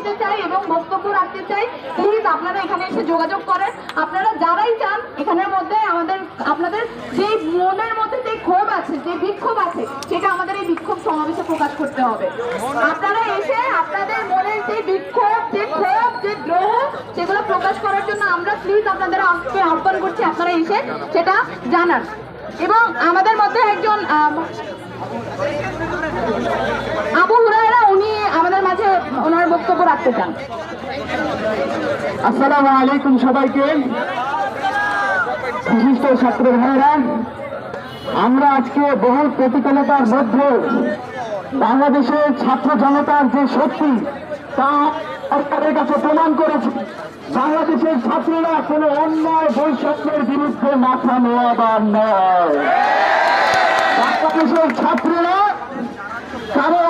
বলতে চাই এবং বক্তব্য রাখতে চাই, প্লিজ আপনারা এখানে এসে যোগাযোগ করেন। আপনারা যারাই চান এখানের মধ্যে আপনাদের যে মনের মধ্যে যে ক্ষোভ আছে, যে বিক্ষোভ আছে, সেটা আমাদের এই বিক্ষোভ সমাবেশে প্রকাশ করতে হবে। আপনারা এসে আপনাদের মনের যে বিক্ষোভ, যে ক্ষোভ, যে দ্রোহ, সেগুলো প্রকাশ করার জন্য আমরা প্লিজ আপনাদের আহ্বান করছি, আপনারা এসে সেটা জানান। এবং আমাদের মধ্যে একজন আবু হুরায়রা, উনি আমাদের মাঝে ওনার বক্তব্য রাখতে চান। আসসালামু আলাইকুম সবাইকে। বিশিষ্ট ছাত্র ভাইয়েরা, আমরা আজকে বহু প্রতিকূলতার মধ্যে বাংলাদেশের ছাত্র জনতার যে শক্তি তা সরকারের কাছে প্রমাণ করেছে। বাংলাদেশের ছাত্ররা কোনো অন্যায় বৈষম্যের বিরুদ্ধে মাথা নোয়াবার নয়। বাংলাদেশের ছাত্ররা কারো